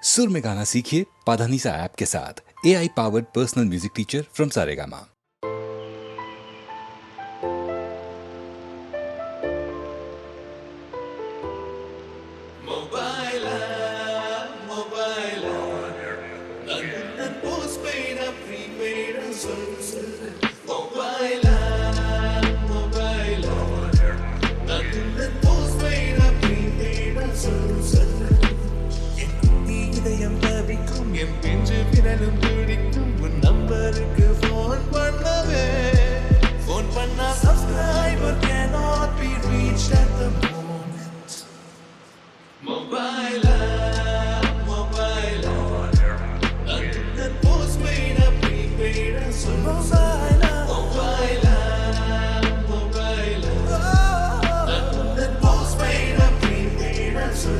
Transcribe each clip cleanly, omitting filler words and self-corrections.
सुर में गाना सीखिए पाधानीसा ऐप के साथ। AI powered personal music teacher from Saregama. Subscriber cannot be reached at the moment. Mobile app, mobile app. Nothing postpaid or prepaid or so. Mobile app, mobile app, mobile app. Nothing postpaid or prepaid or so.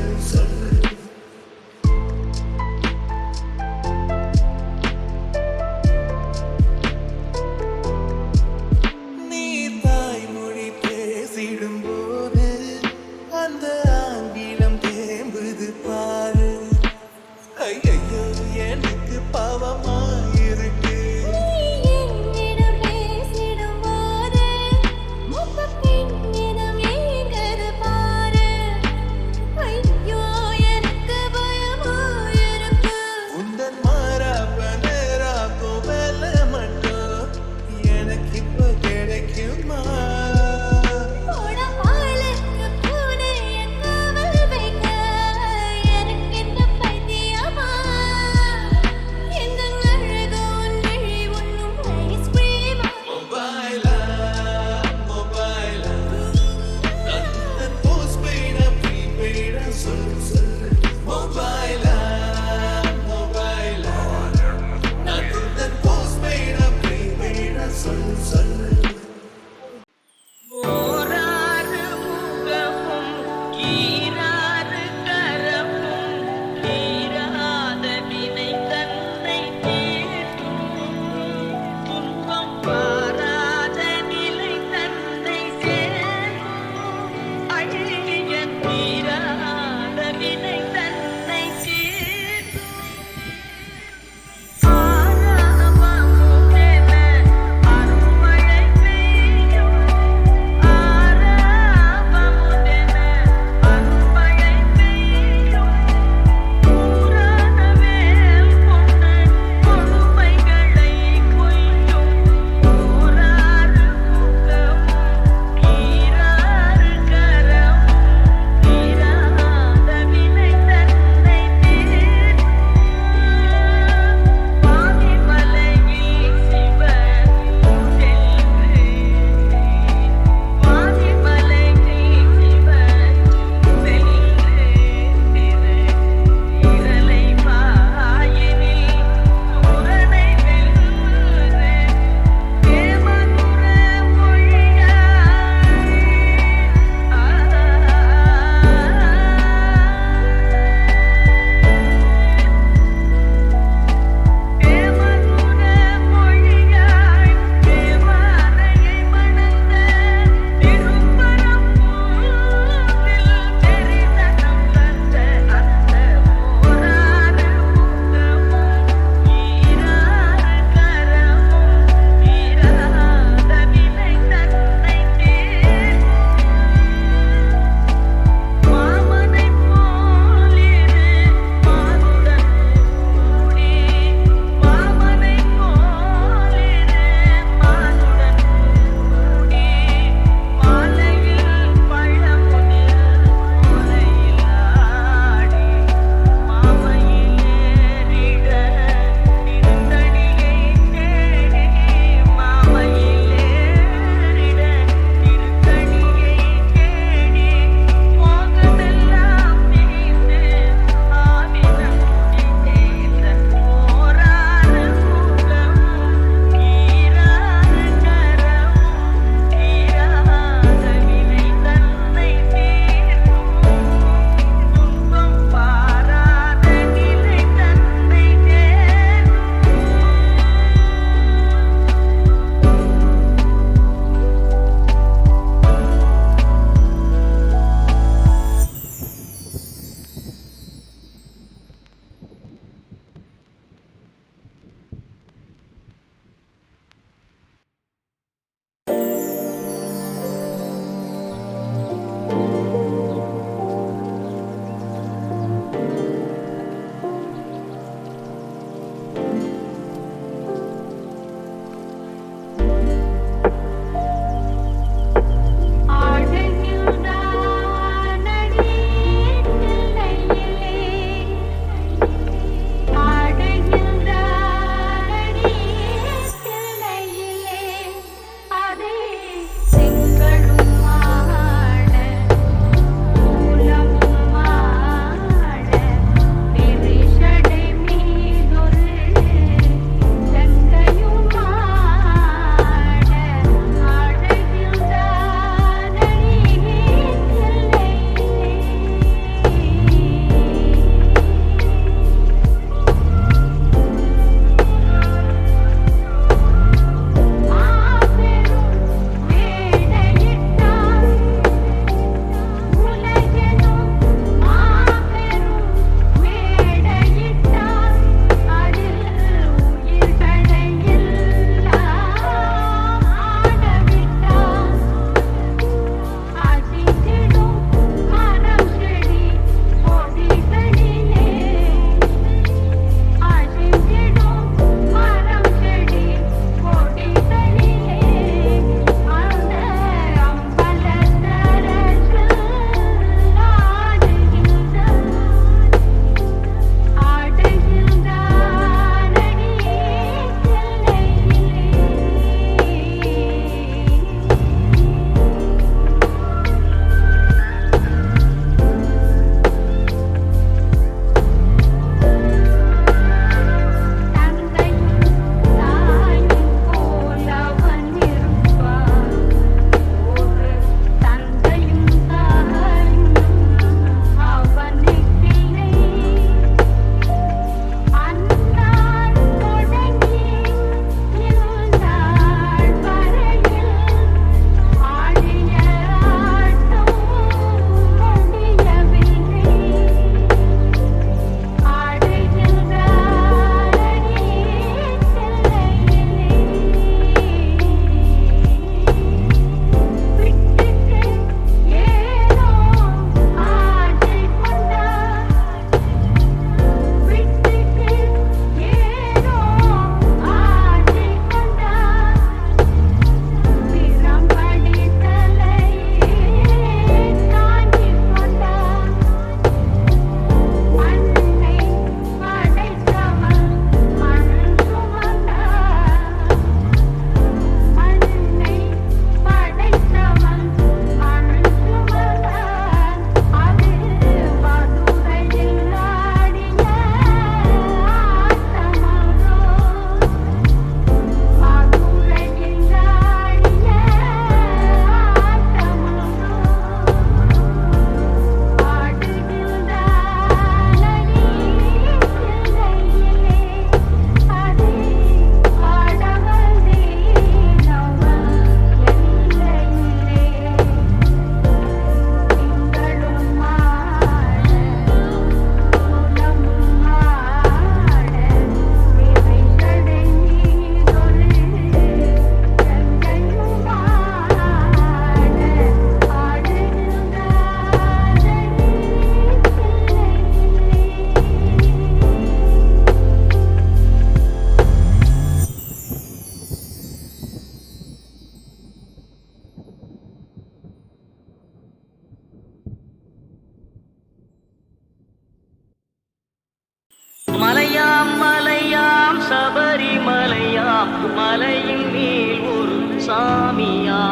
சாமியா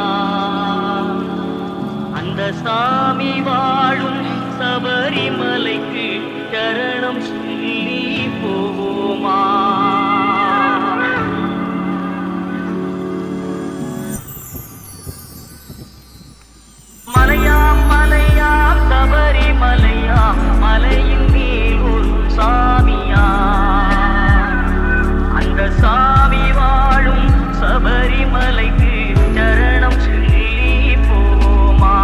அந்த சாமி வாழும் சபரிமலைக்கு சரணம் சொல்லி போவோமா மலையாம் மலையாம் சபரிமலையாம் மலையின் மேல் ஒரு சாமியா அந்த சாமி வாழும் சபரிமலைக்கு சரணம் சொல்லி போமா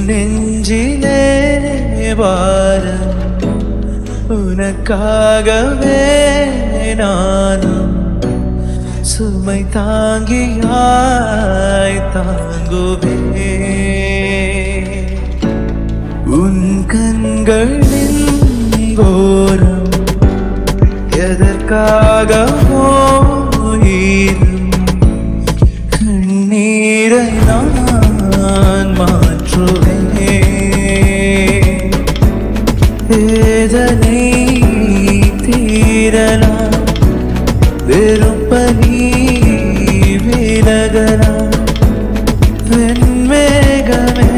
நெஞ்சிலே வாரம் உனக்காகவே நானும் சுமை தாங்கியாய் தாங்குவே உன் கண்களின் ஓரம் எதற்காகவோ ஈரும் கண்ணீரை நான் மாற்றுவேன் வேதனை தீரலாம் வெறுப்பனி விலகலாம் வெண்மேகமே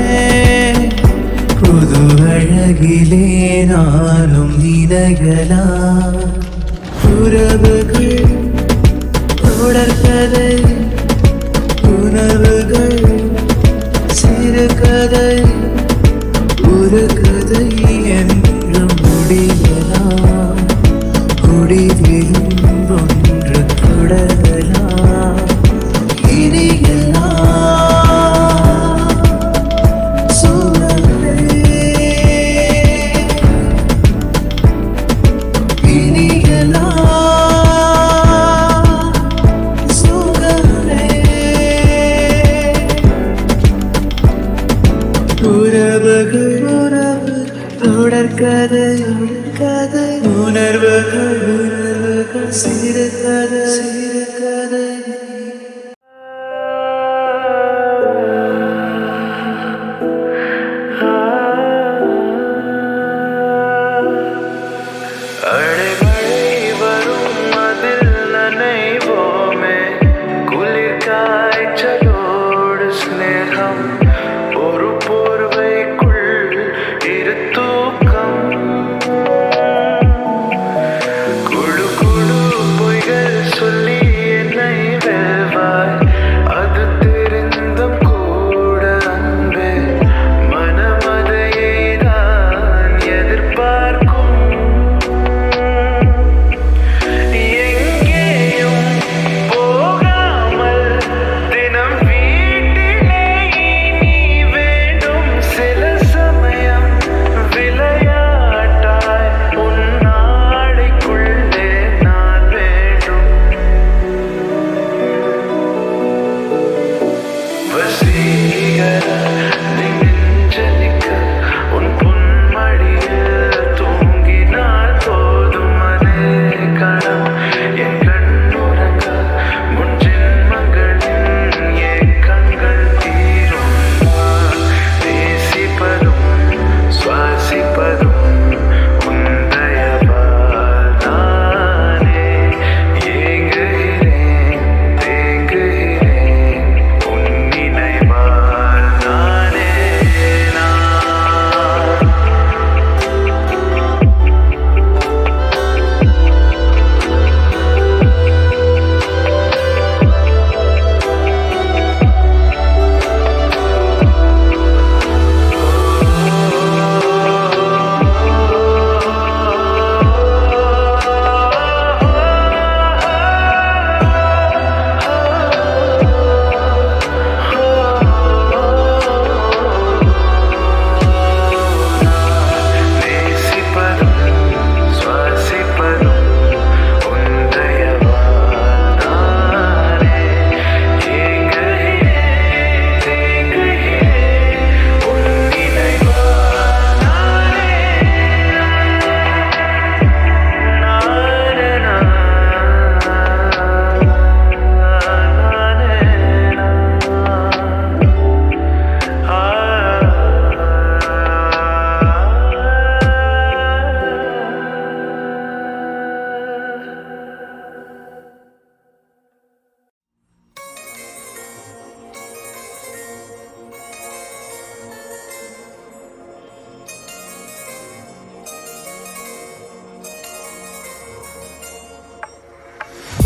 புது அழகிலே நானும் நினைகலாம் உறவுகள் தொடர்கதை உணர்வுகள் சிறுகதை ஒரு கதை என்று முடியலாம் முடிவிலும் ஒன்று தொடரலாம் இனியெல்லாம் சூழலே இனியெல்லாம் சூழலே உறவுகள் தொடர்கதை கதை உணர்வுகள் சிறுகதை சிறுகதை அடைமழை வரும் அதில் நனைவோமே குளிர் காய்ச்சலோடு ஸ்நேகம் ஒரு போர்வைக்குள் இரு தூக்கம் குழு குழு பொய்கள் சொல்லி என்னை வெல்வாய் அது தெரிந்தும் கூட அன்பே மனமதையை தான் எதிர்பார்க்கும் எங்கேயும் போகாமல் தினம் வீட்டிலே நீ வேண்டும் சில சமயம் விளையாட்டாய் உன் நாடைக்குள்ளே நான் வேண்டும் வசீகர நெஞ்சலிக்க உன் பொன்மடியில் தூங்கினால் போதும் அதே கணம் என் கண்ணுறங்க முன் ஜென்மங்களின் ஏக்கங்கள் தீரும் நான் நேசிப்பதும் சுவாசிப்பதும் உந்தயவால் நானே ஏங்குகிறேன் தேங்குகிறேன் உன் நினைவால் நானே நான் நேசிப்பதும் சுவாசிப்பதும் உந்தயவால் நானே ஏங்குகிறேன் தேங்குகிறேன் உன் நினைவால் நானே நானே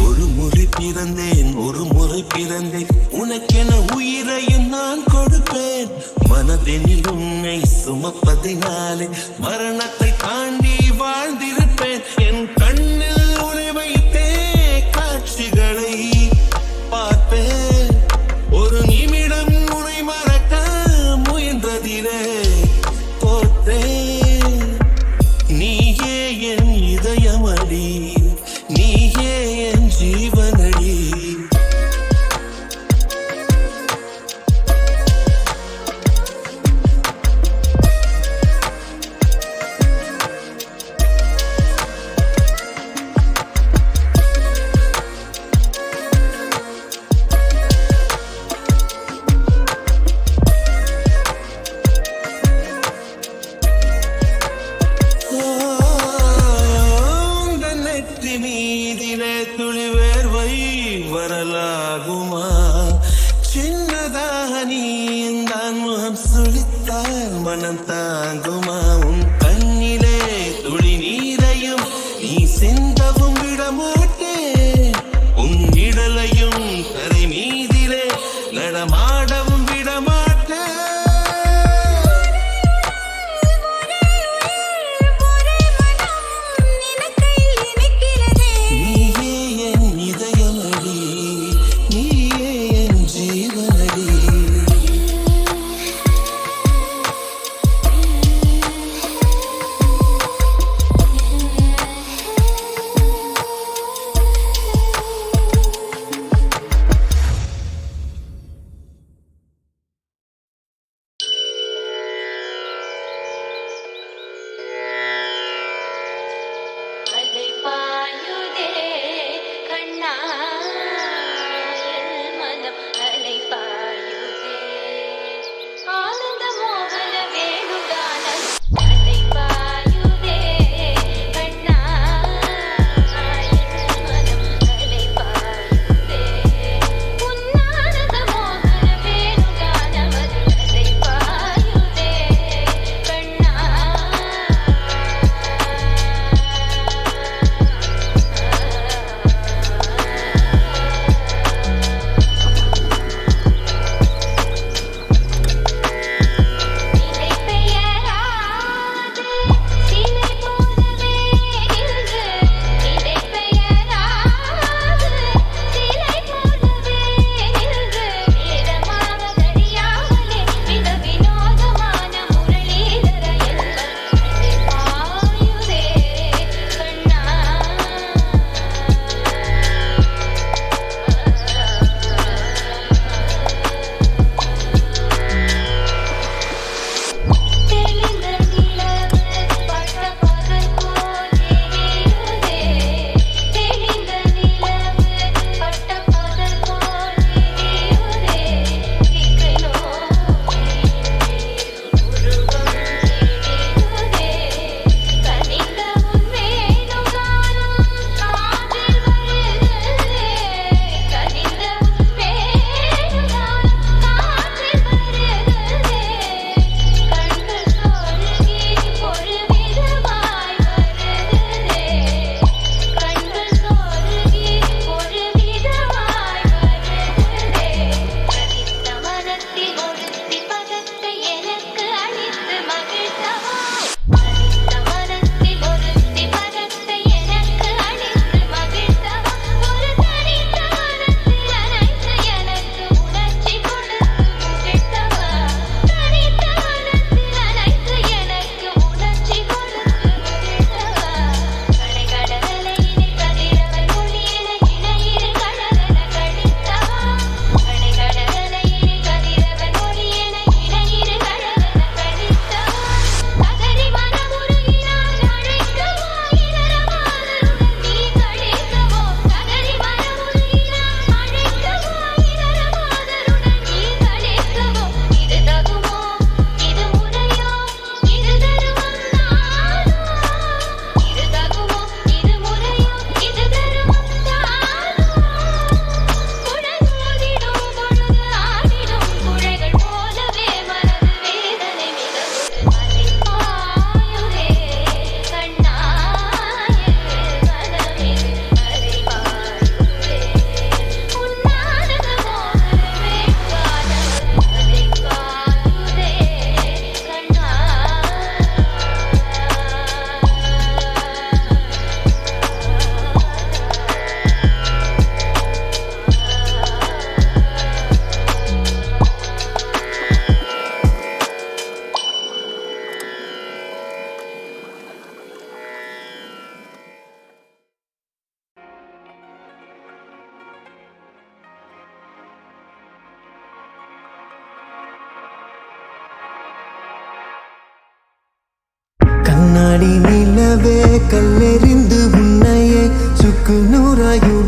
ஒரு முறை பிறந்தேன் ஒரு முறை பிறந்தேன் உனக்கென உயிரையும் நான் கொடுப்பேன் மனதெனில் உன்னை சுமப்பதினாலே மரணத்தை தாண்டி வாழ்ந்திருப்பேன் என் கண்ணில் உன்னை வைத்தே காட்சிகளை பார்ப்பேன் ஒரு நிமிடம் உன்னை மறக்க முயன்றதிலே ஜீவனடி உந்தன் நெற்றி மீதிலே துளி வேர்வை வரலாகுமா சின்னதாக நீ தான் முகம் சுழித்தால் மனம் தாங்குமா உன் கண்ணிலே துளி நீரையும் நீ சிந்தவும் விடமாட்டேன் உன் இடலையும் கரை மீதிலே நடமாடவும் விடமாட்டேன் நீயே என் இதயமடி நீயே என் ஜீவனடி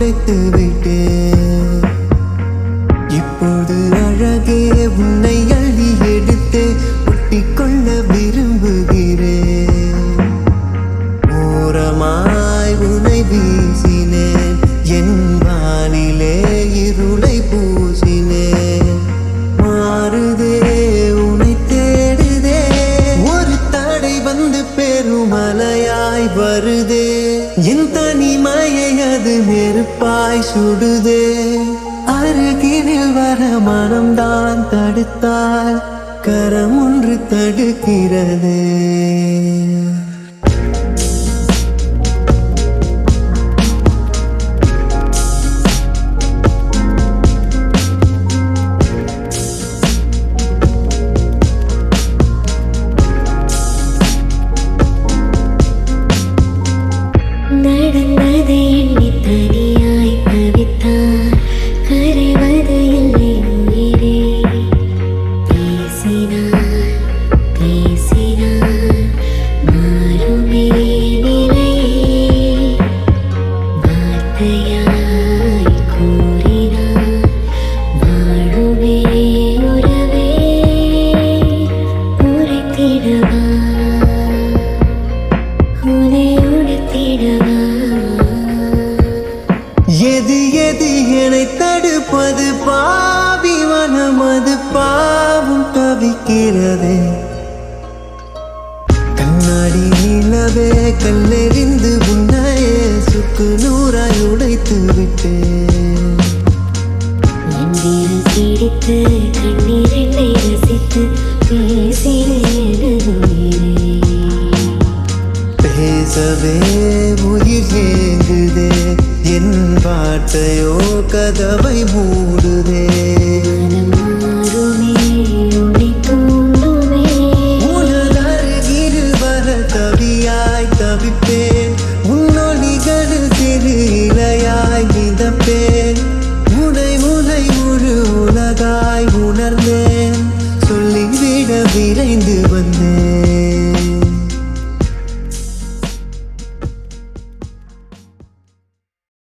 உடைத்து விட்டேன். இப்போது அழகே உன்னை அள்ளி எடுத்து ஒட்டிக்கொள்ள விரும்புகிறேன். ஓரமாய் உன்னை வீசினேன், என் வானிலே இருளை பூசினேன். மாறுதே உன்னை தேடுதே, ஒரு தடை வந்து பெருமலையாய் வருதே. என் தனிமையை அது நெருப்பாய் சுடுதே. அருகினில் வர மனம்தான் தடுத்தால் கரம் ஒன்று தடுக்கிறது. நடந்ததை எண்ணி தனியாய் தவித்தார், கரைவது இல்லை உயிரே. பேசினார் பேசினார் மாறுமே நிலையே. வார்த்தையாய் கூறினார் வாழுமே உறவே. உரைத்திடவா உனை உடுத்திடவா. எது எது என்னை தடுப்பது, பாவி மனம் அது பாவம் தவிக்கிறதே. கண்ணாடி நிலவே கல்லெறிந்து உன்னையே சுக்கு நூறாய் உடைத்து விட்டேன். எந்திர சிரித்து கண்ணீரெண்ணை ரசித்து பேசினேன் உயிரே. பேசவே உயிர் ஏங்குதே, என் வார்த்தையோ கதவை மூடுதே. மனம் மாறுமே உன்னை தூண்டுமே. உனது அருகில் வர தவியாய் தவிப்பேன், உன்னொலிகளில் சிறு இலையாய் மிதப்பேன். முனை முனை முழு உலகாய் உணர்ந்தேன், சொல்லிவிட விரைந்து வந்தேன்.